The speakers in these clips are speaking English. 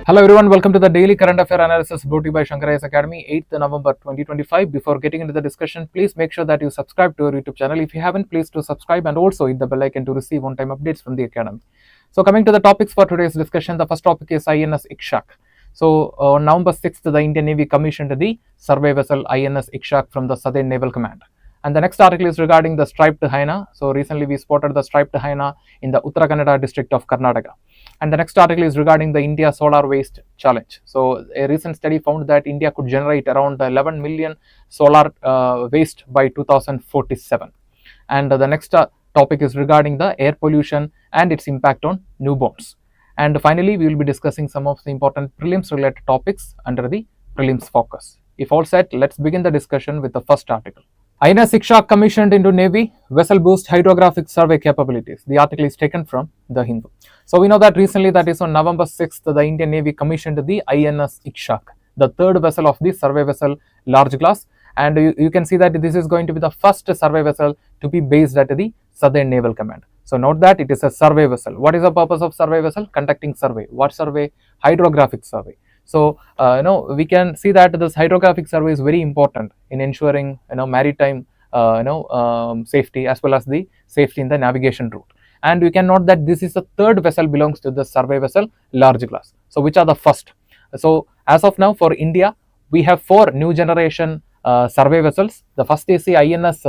Hello everyone, welcome to the Daily Current Affair Analysis brought to you by Shankar IAS Academy, 8th November 2025. Before getting into the discussion, please make sure that you subscribe to our YouTube channel. If you haven't, please do subscribe and also hit the bell icon to receive on-time updates from the Academy. So coming to the topics for today's discussion, the first topic is INS Ikshak. So on November 6th, the Indian Navy commissioned the survey vessel INS Ikshak from the Southern Naval Command. And the next article is regarding the striped hyena. So recently we spotted the striped hyena in the Uttara Kannada district of Karnataka. And the next article is regarding the India solar waste challenge. So a recent study found that India could generate around 11 million solar waste by 2047. And the next topic is regarding the air pollution and its impact on newborns. And finally, we will be discussing some of the important prelims related topics under the Prelims Focus. If all set, let's begin the discussion with the first article. INS Ikshak commissioned into Navy, vessel boost hydrographic survey capabilities. The article is taken from The Hindu. So we know that recently, that is on November 6th, the Indian Navy commissioned the INS Ikshak, the third vessel of the survey vessel large class. And you can see that this is going to be the first survey vessel to be based at the Southern Naval Command. So note that it is a survey vessel. What is the purpose of survey vessel? Conducting survey. What survey? Hydrographic survey. So we can see that this hydrographic survey is very important in ensuring maritime safety as well as the safety in the navigation route. And we can note that this is the third vessel belongs to the survey vessel large class. So which are the first? So as of now for India, we have four new generation survey vessels. The first is the INS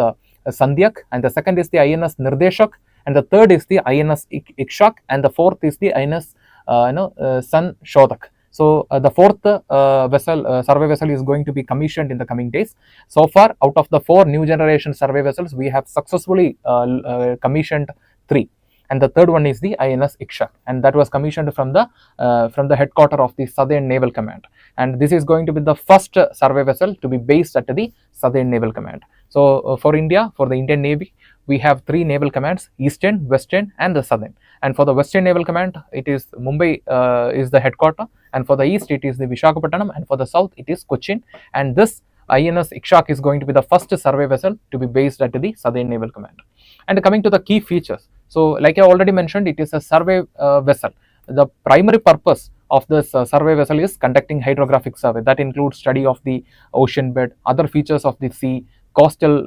Sandhyak, and the second is the INS Nirdeshak, and the third is the INS Ikshak, and the fourth is the INS Sanchodhak. So the fourth survey vessel is going to be commissioned in the coming days. So far, out of the four new generation survey vessels, we have successfully commissioned three, and the third one is the INS Ikshak, and that was commissioned from the headquarters of the Southern Naval Command. And this is going to be the first survey vessel to be based at the Southern Naval Command. So for India, for the Indian Navy, we have three naval commands: Eastern, Western, and the Southern. And for the Western Naval Command, it is Mumbai is the headquarters, and for the East, it is the Visakhapatnam, and for the South, it is Cochin. And this INS Ikshak is going to be the first survey vessel to be based at the Southern Naval Command. And coming to the key features, so like I already mentioned, it is a survey vessel. The primary purpose of this survey vessel is conducting hydrographic survey. That includes study of the ocean bed, other features of the sea, coastal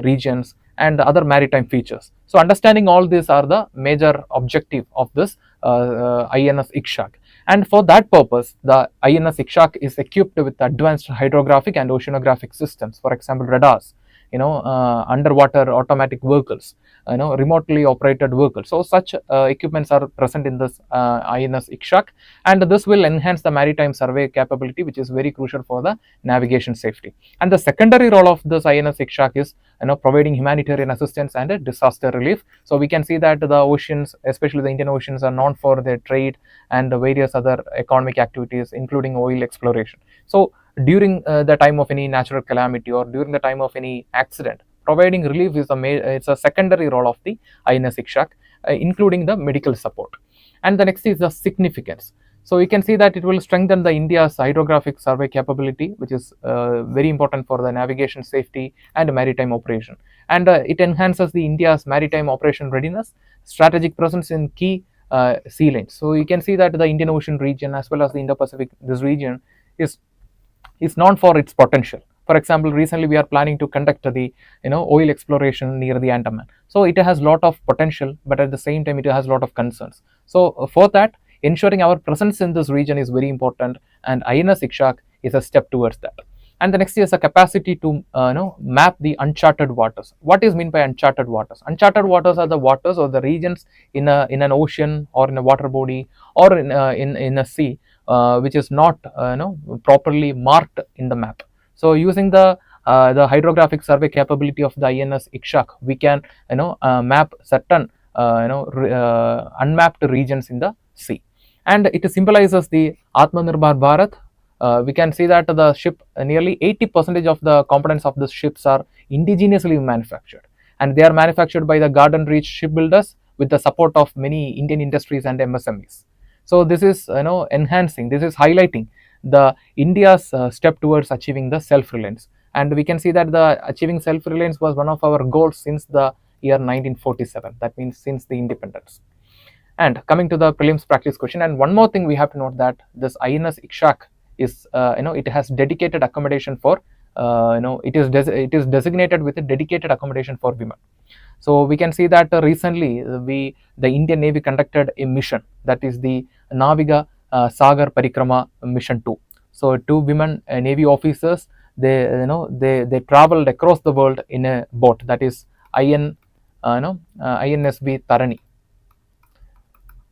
regions, and other maritime features. So understanding all these are the major objective of this INS Ikshak. And for that purpose, the INS Ikshak is equipped with advanced hydrographic and oceanographic systems. For example, radars, underwater automatic vehicles, remotely operated vehicles. So such equipments are present in this INS Ikshak, and this will enhance the maritime survey capability, which is very crucial for the navigation safety. And the secondary role of this INS Ikshak is providing humanitarian assistance and disaster relief. So we can see that the oceans, especially the Indian oceans, are known for their trade and various other economic activities, including oil exploration. So during the time of any natural calamity or during the time of any accident, providing relief is it's a secondary role of the INS Ikshak, including the medical support. And the next is the significance. So you can see that it will strengthen the India's hydrographic survey capability, which is very important for the navigation safety and maritime operation. And it enhances the India's maritime operation readiness, strategic presence in key sea lanes. So you can see that the Indian Ocean region as well as the Indo-Pacific, this region is known for its potential. For example, recently we are planning to conduct the oil exploration near the Andaman. So it has a lot of potential, but at the same time it has a lot of concerns. So for that, ensuring our presence in this region is very important, and INS Ikshak is a step towards that. And the next is a capacity to map the uncharted waters. What is meant by uncharted waters? Uncharted waters are the waters or the regions in an ocean or in a water body or in a sea which is not properly marked in the map. So using the hydrographic survey capability of the INS Ikshak, we can map certain unmapped regions in the sea, and it symbolizes the Atmanirbhar Bharat. We can see that the ship, nearly 80% of the components of the ships are indigenously manufactured, and they are manufactured by the Garden Reach shipbuilders with the support of many Indian industries and MSMEs. So this is enhancing, this is highlighting the India's step towards achieving the self-reliance. And we can see that the achieving self-reliance was one of our goals since the year 1947. That means since the independence. And coming to the prelims practice question, and one more thing we have to note that this INS Ikshak is it has dedicated accommodation for it is designated with a dedicated accommodation for women. So we can see that recently the Indian Navy conducted a mission, that is the Naviga Sagar Parikrama mission 2. So two women Navy officers, they traveled across the world in a boat, that is INSB Tarani.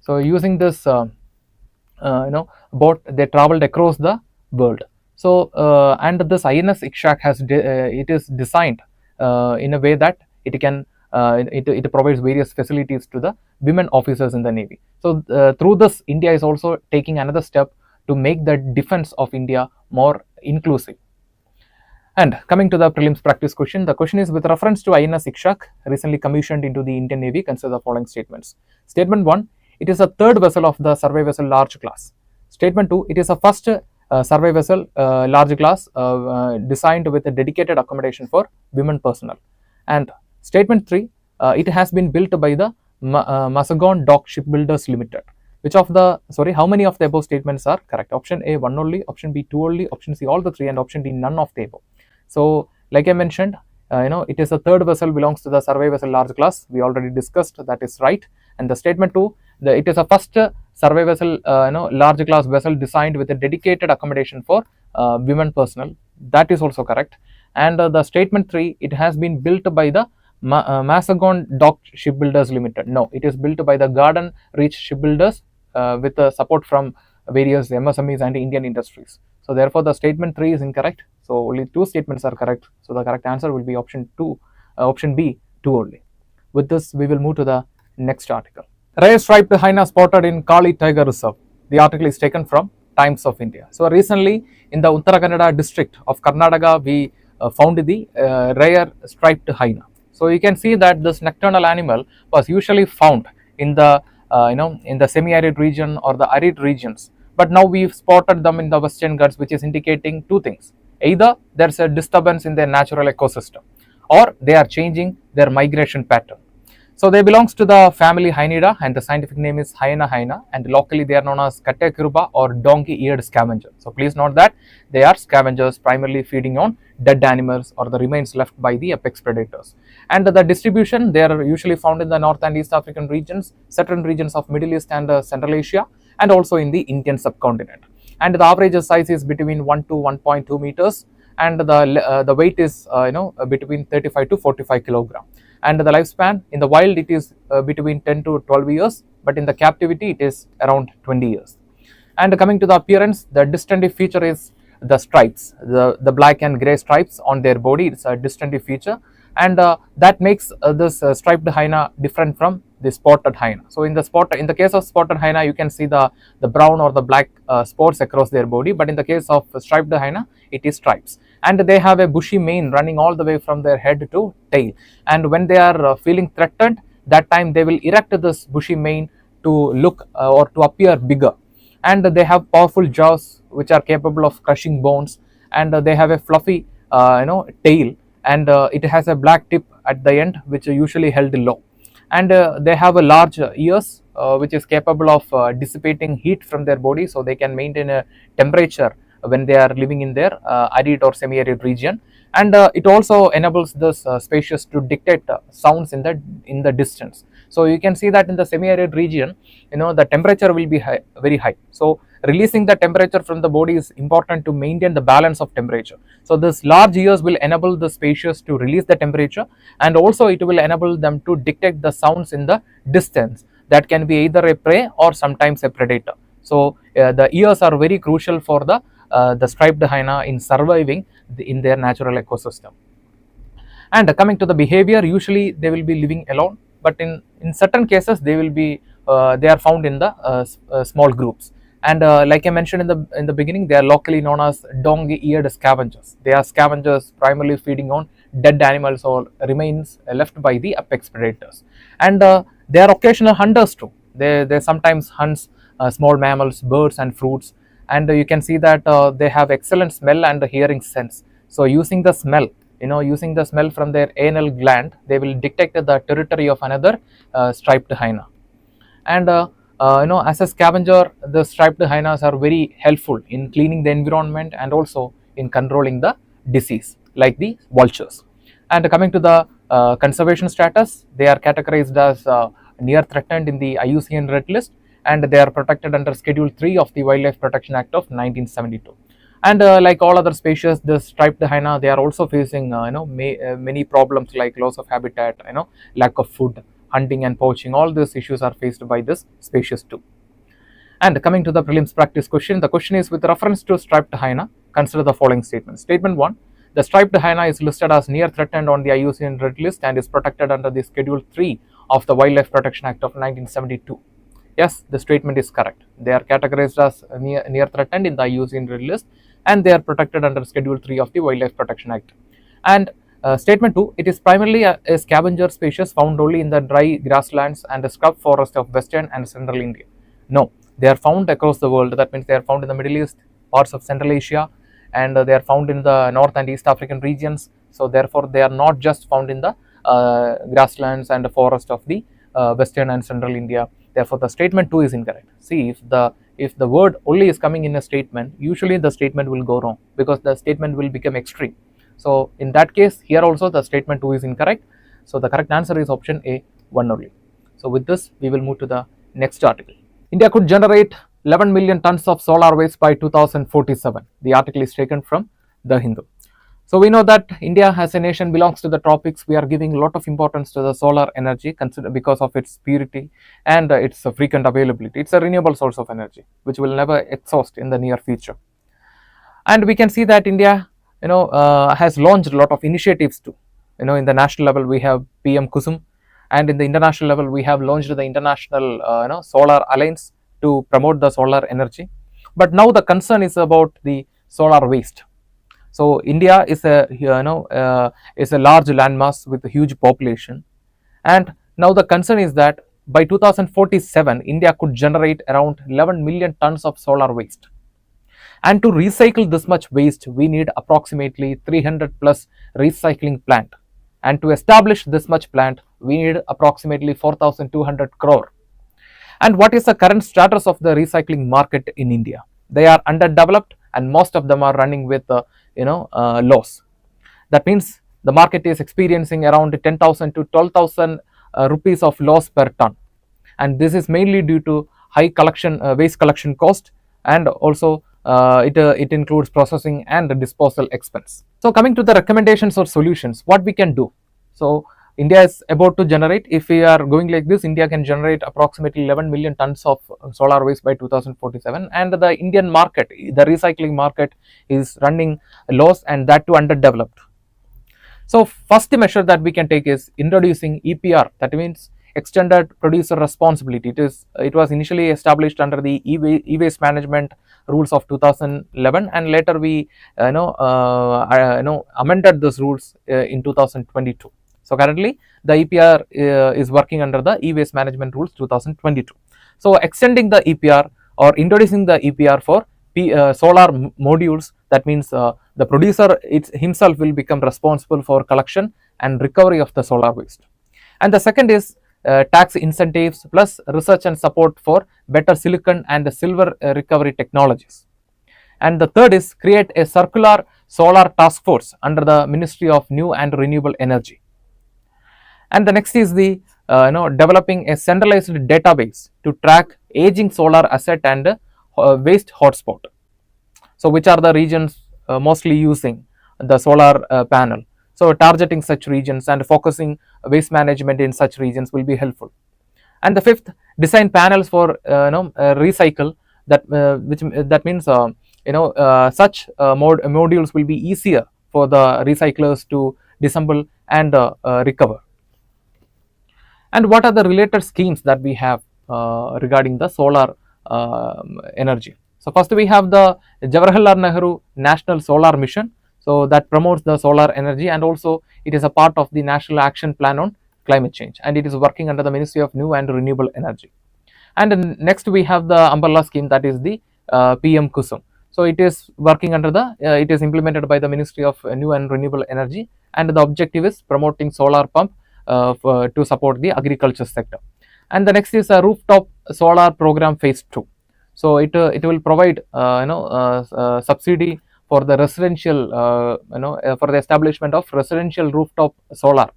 So using this boat, they traveled across the world. So and this INS Ikshak it is designed in a way that it can it provides various facilities to the women officers in the Navy. So through this, India is also taking another step to make the defense of India more inclusive. And coming to the prelims practice question, the question is with reference to INS Ikshak, recently commissioned into the Indian Navy, consider the following statements. Statement 1, it is a third vessel of the survey vessel large class. Statement 2, it is a first survey vessel large class designed with a dedicated accommodation for women personnel. And statement 3, it has been built by the Mazagon Dock Shipbuilders Limited. Which of the, how many of the above statements are correct? Option A, 1 only, option B, 2 only, option C, all the 3, and option D, none of the above. So like I mentioned, it is a third vessel, belongs to the survey vessel large class. We already discussed, that is right. And the statement 2, it is a first survey vessel large class vessel designed with a dedicated accommodation for women personnel. That is also correct. And the statement 3, it has been built by the Mazagon Dock Shipbuilders Limited. No, it is built by the Garden Reach Shipbuilders with support from various MSMEs and Indian industries. So therefore the statement 3 is incorrect. So only 2 statements are correct. So the correct answer will be option B, 2 only. With this, we will move to the next article. Rare striped hyena spotted in Kali Tiger Reserve. The article is taken from Times of India. So recently in the Uttara Kannada district of Karnataka, we found the rare striped hyena. So you can see that this nocturnal animal was usually found in the in the semi-arid region or the arid regions. But now we've spotted them in the Western Ghats, which is indicating 2 things. Either there's a disturbance in their natural ecosystem, or they are changing their migration pattern. So they belongs to the family Hyenidae, and the scientific name is Hyena, and locally they are known as Kattakuruba or donkey-eared scavenger. So please note that they are scavengers, primarily feeding on dead animals or the remains left by the apex predators. And the distribution, they are usually found in the North and East African regions, certain regions of Middle East and Central Asia, and also in the Indian subcontinent. And the average size is between 1 to 1.2 meters, and the weight is between 35 to 45 kilogram. And the lifespan in the wild, it is between 10 to 12 years, but in the captivity it is around 20 years. And coming to the appearance, the distinctive feature is the stripes, the black and grey stripes on their body. It's a distinctive feature, and that makes this striped hyena different from the spotted hyena. So in the case of spotted hyena, you can see the brown or the black spots across their body, but in the case of striped hyena, it is stripes. And they have a bushy mane running all the way from their head to tail. And when they are feeling threatened, that time they will erect this bushy mane to look or to appear bigger. And they have powerful jaws which are capable of crushing bones, and they have a fluffy tail, and it has a black tip at the end, which are usually held low. And they have a large ears which is capable of dissipating heat from their body, so they can maintain a temperature when they are living in their arid or semi-arid region. And it also enables this species to detect sounds in the distance. So you can see that in the semi-arid region, the temperature will be very high. So releasing the temperature from the body is important to maintain the balance of temperature. So this large ears will enable the species to release the temperature, and also it will enable them to detect the sounds in the distance that can be either a prey or sometimes a predator. So the ears are very crucial for the striped hyena in surviving in their natural ecosystem. And coming to the behavior, usually they will be living alone, but in certain cases they will be they are found in the small groups. And like I mentioned in the beginning, they are locally known as donkey-eared scavengers. They are scavengers primarily feeding on dead animals or remains left by the apex predators. And they are occasional hunters too. They sometimes hunt small mammals, birds and fruits. And you can see that they have excellent smell and hearing sense. So using the smell, from their anal gland, they will detect the territory of another striped hyena. And as a scavenger, the striped hyenas are very helpful in cleaning the environment and also in controlling the disease like the vultures. And coming to the conservation status, they are categorized as near threatened in the IUCN Red List, and they are protected under Schedule 3 of the Wildlife Protection Act of 1972. And like all other species, the striped hyena, they are also facing many problems like loss of habitat, lack of food, hunting and poaching. All these issues are faced by this species too. And coming to the prelims practice question, the question is with reference to striped hyena, consider the following statements. Statement 1, the striped hyena is listed as near threatened on the IUCN Red List and is protected under the Schedule 3 of the Wildlife Protection Act of 1972. Yes, the statement is correct. They are categorized as near threatened in the IUCN Red List and they are protected under Schedule 3 of the Wildlife Protection Act. And statement 2, it is primarily a scavenger species found only in the dry grasslands and the scrub forest of western and central India. No, they are found across the world. That means they are found in the Middle East, parts of Central Asia, and they are found in the North and East African regions. So therefore, they are not just found in the grasslands and the forest of the western and central India. Therefore, the statement 2 is incorrect. See, if the word only is coming in a statement, usually the statement will go wrong because the statement will become extreme. So in that case, here also the statement 2 is incorrect. So the correct answer is option A, 1 only. So with this, we will move to the next article. India could generate 11 million tons of solar waste by 2047. The article is taken from The Hindu. So we know that India as a nation belongs to the tropics. We are giving a lot of importance to the solar energy because of its purity and its frequent availability. It's a renewable source of energy which will never exhaust in the near future. And we can see that India has launched a lot of initiatives too. In the national level we have PM Kusum, and in the international level we have launched the International Solar Alliance to promote the solar energy. But now the concern is about the solar waste. So India is a large landmass with a huge population, and now the concern is that by 2047 India could generate around 11 million tons of solar waste. And to recycle this much waste, we need approximately 300 plus recycling plant. And to establish this much plant, we need approximately 4,200 crore. And what is the current status of the recycling market in India? They are underdeveloped, and most of them are running with loss. That means the market is experiencing around 10,000 to 12,000 rupees of loss per ton, and this is mainly due to high waste collection cost, and also it includes processing and disposal expense. So coming to the recommendations or solutions, what we can do. So India is about to generate, if we are going like this, India can generate approximately 11 million tons of solar waste by 2047, and the Indian market, the recycling market, is running loss, and that too underdeveloped. So first measure that we can take is introducing EPR, that means extended producer responsibility. It was initially established under the e-waste management rules of 2011, and later we amended those rules in 2022. So currently the EPR is working under the e-waste management rules 2022. So extending the EPR or introducing the EPR for solar modules, that means the producer himself will become responsible for collection and recovery of the solar waste. And the second is tax incentives plus research and support for better silicon and silver recovery technologies. And the third is create a circular solar task force under the Ministry of New and Renewable Energy. And the next is the developing a centralized database to track aging solar asset and waste hotspot. So which are the regions mostly using the solar panel. So targeting such regions and focusing waste management in such regions will be helpful. And the fifth, design panels for recycle, that means such modules will be easier for the recyclers to disassemble and recover. And what are the related schemes that we have regarding the solar energy? So first we have the Jawaharlal Nehru National Solar Mission. So that promotes the solar energy, and also it is a part of the National Action Plan on Climate Change, and it is working under the Ministry of New and Renewable Energy. And next we have the umbrella scheme, that is the PM Kusum. So it is working under it is implemented by the Ministry of New and Renewable Energy, and the objective is promoting solar pump to support the agriculture sector. And the next is a rooftop solar program phase 2. So it will provide subsidy for the residential for the establishment of residential rooftop solar,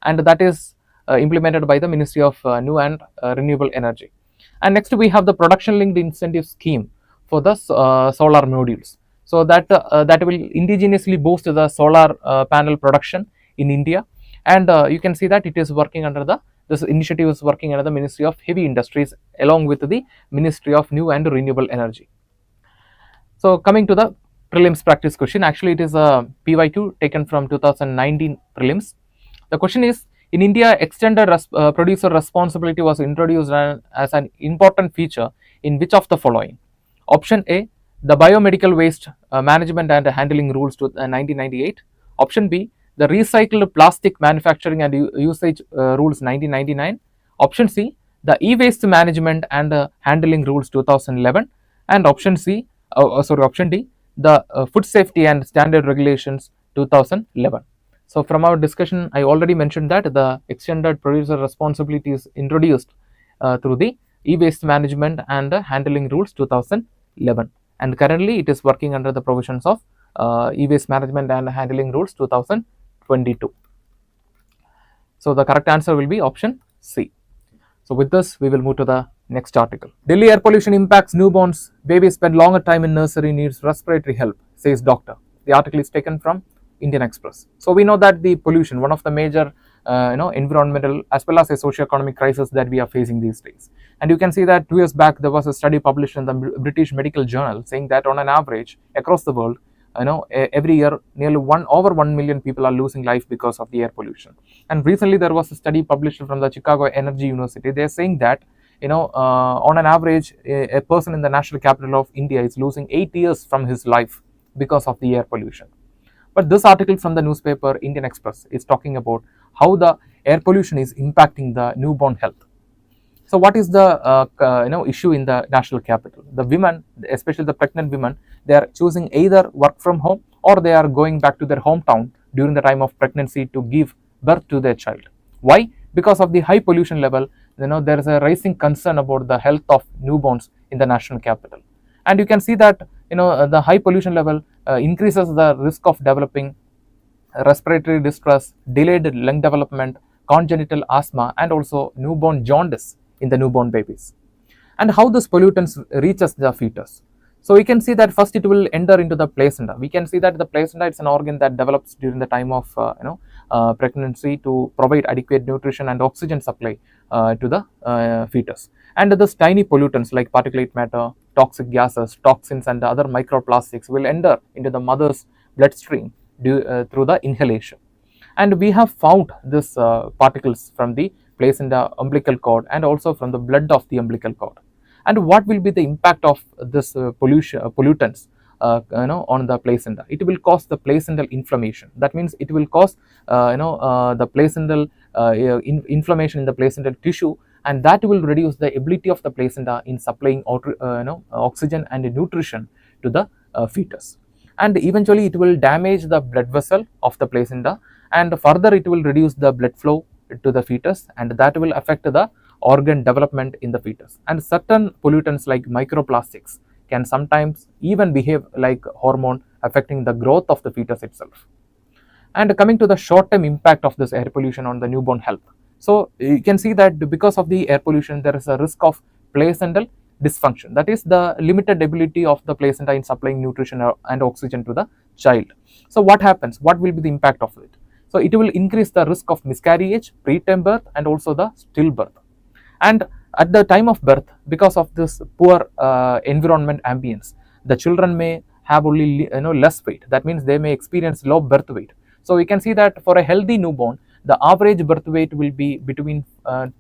and that is implemented by the Ministry of New and Renewable Energy. And next we have the production linked incentive scheme for the solar modules. So that will indigenously boost the solar panel production in India, and you can see that it is working under the this initiative is working under the Ministry of Heavy Industries along with the Ministry of New and Renewable Energy. So coming to the prelims practice question, actually it is a PYQ taken from 2019 prelims. The question is, in India, extended producer responsibility was introduced as an important feature in which of the following? Option A, the biomedical waste management and handling rules to 1998. Option B, the recycled plastic manufacturing and usage rules 1999. Option C, the e-waste management and handling rules 2011. And option option D, the food safety and standard regulations 2011. So from our discussion, I already mentioned that the extended producer responsibility is introduced through the e-waste management and handling rules 2011, and currently it is working under the provisions of e-waste management and handling rules 2022. So the correct answer will be option C. So with this, we will move to the next article. Delhi air pollution impacts newborns. Babies spend longer time in nursery, needs respiratory help, says doctor. The article is taken from Indian Express. So we know that the pollution, one of the major environmental as well as a socio-economic crisis that we are facing these days. And you can see that 2 years back there was a study published in the British Medical Journal saying that on an average across the world, every year nearly over 1 million people are losing life because of the air pollution. And recently there was a study published from the Chicago Energy University. They are saying that on an average a person in the national capital of India is losing 8 years from his life because of the air pollution. But this article from the newspaper Indian Express is talking about how the air pollution is impacting the newborn health. So what is the issue in the national capital? The women, especially the pregnant women, they are choosing either work from home or they are going back to their hometown during the time of pregnancy to give birth to their child. Why? Because of the high pollution level, there is a rising concern about the health of newborns in the national capital. And you can see that the high pollution level increases the risk of developing respiratory distress, delayed lung development, congenital asthma, and also newborn jaundice in the newborn babies. And how this pollutants reaches the fetus. So we can see that first it will enter into the placenta. We can see that the placenta is an organ that develops during the time of pregnancy to provide adequate nutrition and oxygen supply to the fetus. And these tiny pollutants like particulate matter, toxic gases, toxins, and other microplastics will enter into the mother's bloodstream through the inhalation. And we have found these particles from the placenta umbilical cord and also from the blood of the umbilical cord. And what will be the impact of this pollutants on the placenta? It will cause the placental inflammation. That means it will cause the placental inflammation in the placental tissue, and that will reduce the ability of the placenta in supplying oxygen and nutrition to the fetus. And eventually it will damage the blood vessel of the placenta, and further it will reduce the blood flow to the fetus, and that will affect the organ development in the fetus. And certain pollutants like microplastics can sometimes even behave like hormone, affecting the growth of the fetus itself. And coming to the short-term impact of this air pollution on the newborn health. So you can see that because of the air pollution there is a risk of placental dysfunction, that is the limited ability of the placenta in supplying nutrition and oxygen to the child. So what happens? What will be the impact of it? So it will increase the risk of miscarriage, preterm birth, and also the stillbirth. And at the time of birth, because of this poor environment ambience, the children may have only less weight. That means they may experience low birth weight. So we can see that for a healthy newborn, the average birth weight will be between 2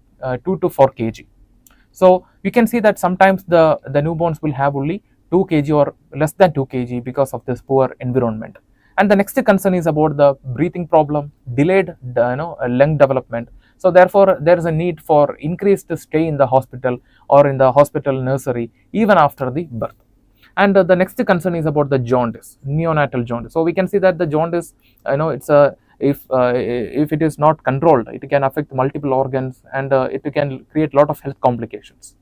to 4 kg. So we can see that sometimes the newborns will have only 2 kg or less than 2 kg because of this poor environment. And the next concern is about the breathing problem, delayed lung development. So therefore there is a need for increased stay in the hospital or in the hospital nursery even after the birth. And the next concern is about the jaundice, neonatal jaundice. So we can see that the jaundice, it's a if it is not controlled, it can affect multiple organs, and it can create a lot of health complications.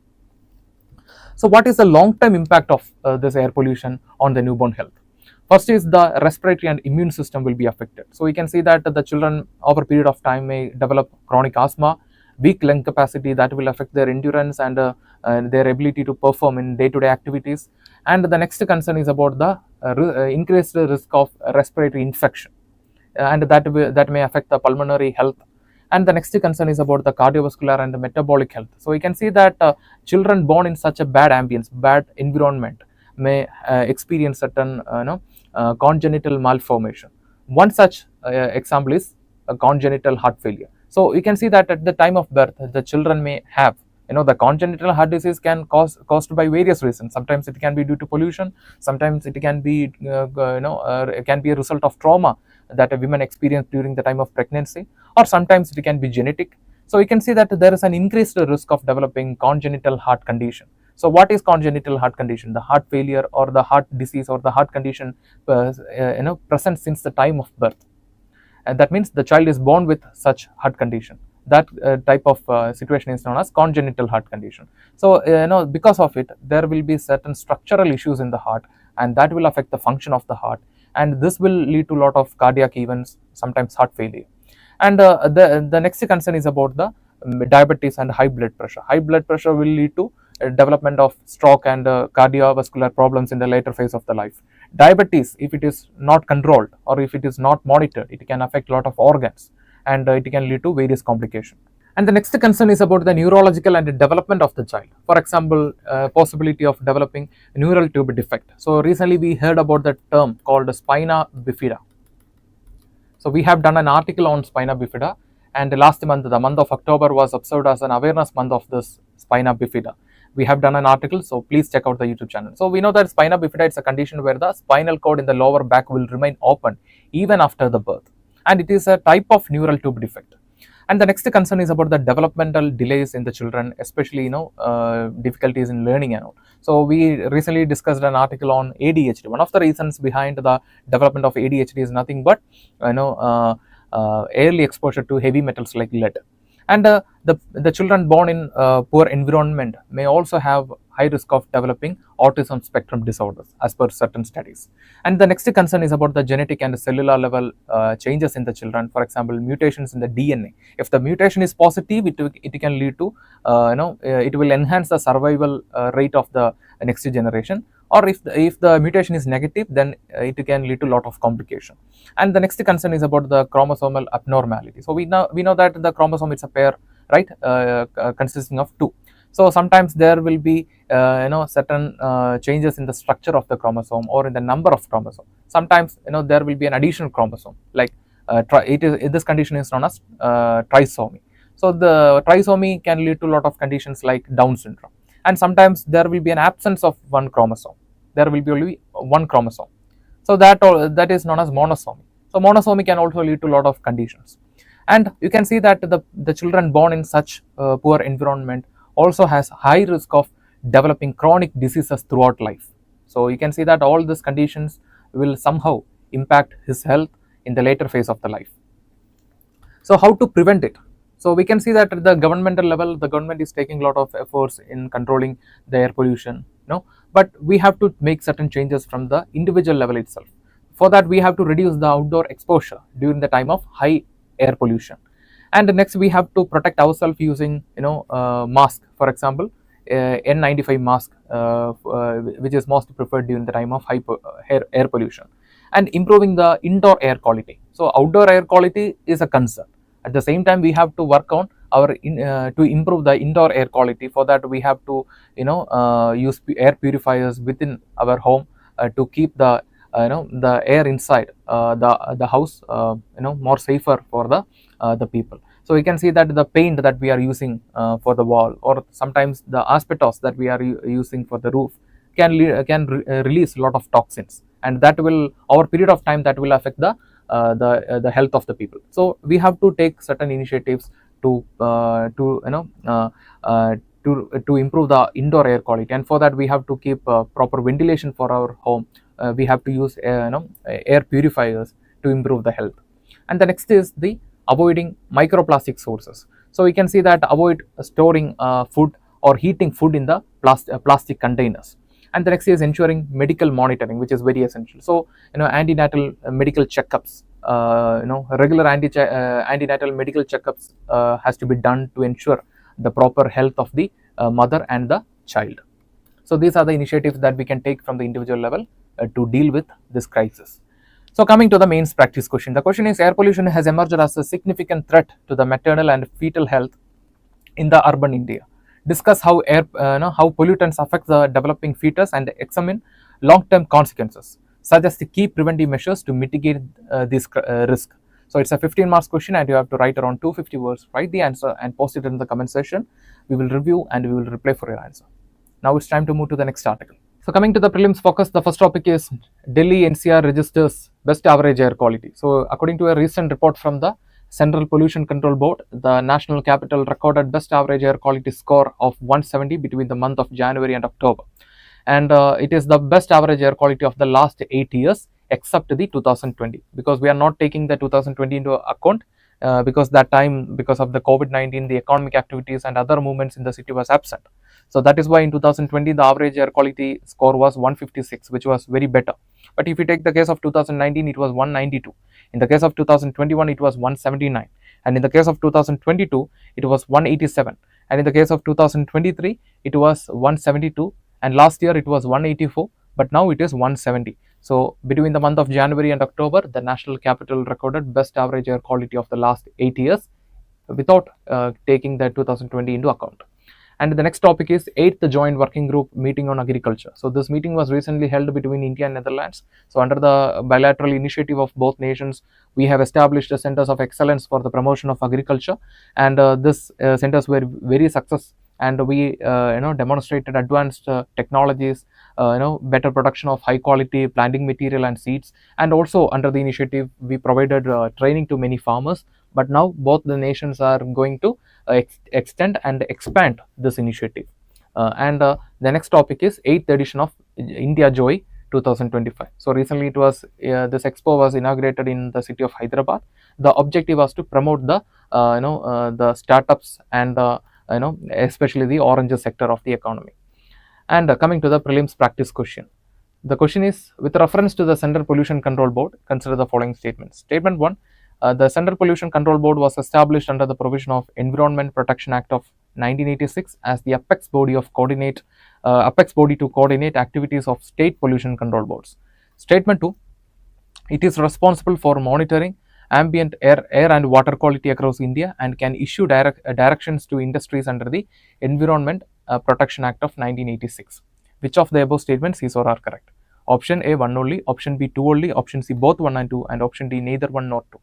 So what is the long term impact of this air pollution on the newborn health? First is the respiratory and immune system will be affected. So we can see that the children over a period of time may develop chronic asthma, weak lung capacity that will affect their endurance and their ability to perform in day-to-day activities. And the next concern is about the increased risk of respiratory infection, and that may affect the pulmonary health. And the next concern is about the cardiovascular and the metabolic health. So we can see that children born in such a bad ambience, bad environment, may experience certain congenital malformation. One such example is a congenital heart failure. So you can see that at the time of birth, the children may have, the congenital heart disease can caused by various reasons. Sometimes it can be due to pollution, sometimes it can be it can be a result of trauma that a woman experienced during the time of pregnancy, or sometimes it can be genetic. So you can see that there is an increased risk of developing congenital heart condition. So what is congenital heart condition? The heart failure or the heart disease or the heart condition present since the time of birth, and that means the child is born with such heart condition. That type of situation is known as congenital heart condition. So because of it, there will be certain structural issues in the heart, and that will affect the function of the heart, and this will lead to a lot of cardiac events, sometimes heart failure. And the next concern is about the diabetes and high blood pressure. High blood pressure will lead to development of stroke and cardiovascular problems in the later phase of the life. Diabetes, if it is not controlled or if it is not monitored, it can affect a lot of organs, and it can lead to various complications. And the next concern is about the neurological and the development of the child. For example, possibility of developing neural tube defect. So recently we heard about the term called spina bifida. So we have done an article on spina bifida, and last month, the month of October, was observed as an awareness month of this spina bifida. We have done an article, so please check out the YouTube channel. So we know that spina bifida is a condition where the spinal cord in the lower back will remain open even after the birth, and it is a type of neural tube defect. And the next concern is about the developmental delays in the children, especially difficulties in learning and all. So we recently discussed an article on ADHD. One of the reasons behind the development of ADHD is nothing but early exposure to heavy metals like lead. And the children born in poor environment may also have high risk of developing autism spectrum disorders as per certain studies. And the next concern is about the genetic and cellular level changes in the children. For example, mutations in the DNA. If the mutation is positive, it can lead to it will enhance the survival rate of the next generation. Or if the mutation is negative, then it can lead to a lot of complication. And the next concern is about the chromosomal abnormality. So we know that the chromosome is a pair, right, consisting of two. So sometimes there will be certain changes in the structure of the chromosome or in the number of chromosome. Sometimes there will be an additional chromosome, like this condition is known as trisomy. So the trisomy can lead to a lot of conditions like Down syndrome. And sometimes there will be an absence of one chromosome. There will be only one chromosome. So that is known as monosomy. So monosomy can also lead to a lot of conditions. And you can see that the children born in such poor environment also has high risk of developing chronic diseases throughout life. So you can see that all these conditions will somehow impact his health in the later phase of the life. So how to prevent it? So we can see that at the governmental level, the government is taking a lot of efforts in controlling the air pollution, but we have to make certain changes from the individual level itself. For that, we have to reduce the outdoor exposure during the time of high air pollution. And next, we have to protect ourselves using, mask. For example, N95 mask, which is most preferred during the time of high air pollution, and improving the indoor air quality. So outdoor air quality is a concern. At the same time, we have to work on our to improve the indoor air quality. For that, we have to use air purifiers within our home to keep the the air inside the house more safer for the people. So we can see that the paint that we are using for the wall, or sometimes the asbestos that we are using for the roof, can release a lot of toxins, and that will, over a period of time, that will affect the health of the people. So we have to take certain initiatives to improve the indoor air quality, and for that we have to keep proper ventilation for our home. We have to use air purifiers to improve the health. And the next is the avoiding microplastic sources. So we can see that avoid storing food or heating food in the plastic containers. And the next is ensuring medical monitoring, which is very essential. So antenatal medical checkups, regular antenatal medical checkups has to be done to ensure the proper health of the mother and the child. So these are the initiatives that we can take from the individual level to deal with this crisis. So coming to the mains practice question, the question is: air pollution has emerged as a significant threat to the maternal and fetal health in the urban India. Discuss how how pollutants affect the developing fetus and examine long-term consequences. Suggest the key preventive measures to mitigate this risk. So it's a 15 marks question and you have to write around 250 words. Write the answer and post it in the comment section. We will review and we will reply for your answer. Now it's time to move to the next article. So coming to the prelims focus, the first topic is Delhi NCR registers best average air quality. So according to a recent report from the Central Pollution Control Board, the national capital recorded best average air quality score of 170 between the month of January and October. And it is the best average air quality of the last 8 years except the 2020, because we are not taking the 2020 into account. Because that time, because of the COVID-19, the economic activities and other movements in the city was absent. So that is why in 2020 the average air quality score was 156, which was very better. But if you take the case of 2019, it was 192. In the case of 2021, it was 179. And in the case of 2022, it was 187. And in the case of 2023, it was 172. And last year it was 184. But now it is 170. So between the month of January and October, the national capital recorded best average air quality of the last 8 years without taking the 2020 into account. And the next topic is 8th Joint Working Group Meeting on Agriculture. So this meeting was recently held between India and Netherlands. So under the bilateral initiative of both nations, we have established centers of excellence for the promotion of agriculture, and these centers were very successful. And we demonstrated advanced technologies, better production of high quality planting material and seeds. And also under the initiative, we provided training to many farmers. But now both the nations are going to extend and expand this initiative. And the next topic is 8th edition of India Joy 2025. So recently it was this expo was inaugurated in the city of Hyderabad. The objective was to promote the the startups and especially the orange sector of the economy. And coming to the prelims practice question. The question is: with reference to the Central Pollution Control Board, consider the following statements. Statement 1. The Central Pollution Control Board was established under the provision of Environment Protection Act of 1986 as the apex body to coordinate activities of state pollution control boards. Statement 2. It is responsible for monitoring ambient air and water quality across India and can issue directions to industries under the Environment Protection Act of 1986. Which of the above statements is or are correct? Option A 1 only, option B 2 only, option C both 1 and 2, and option D neither 1 nor 2.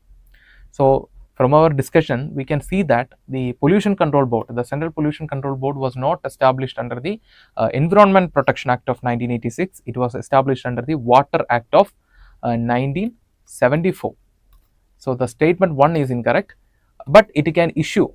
So from our discussion, we can see that the Pollution Control Board, the Central Pollution Control Board, was not established under the Environment Protection Act of 1986. It was established under the Water Act of 1974. So the statement 1 is incorrect, but it can issue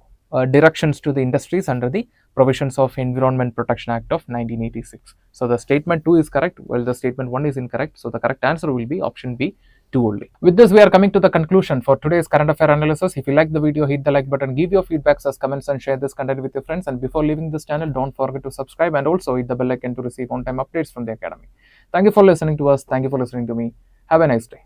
directions to the industries under the provisions of Environment Protection Act of 1986. So the statement 2 is correct, while the statement 1 is incorrect. So the correct answer will be option B, 2 only. With this, we are coming to the conclusion for today's current affair analysis. If you like the video, hit the like button, give your feedbacks as comments, and share this content with your friends. And before leaving this channel, don't forget to subscribe and also hit the bell icon to receive on-time updates from the academy. Thank you for listening to us. Thank you for listening to me. Have a nice day.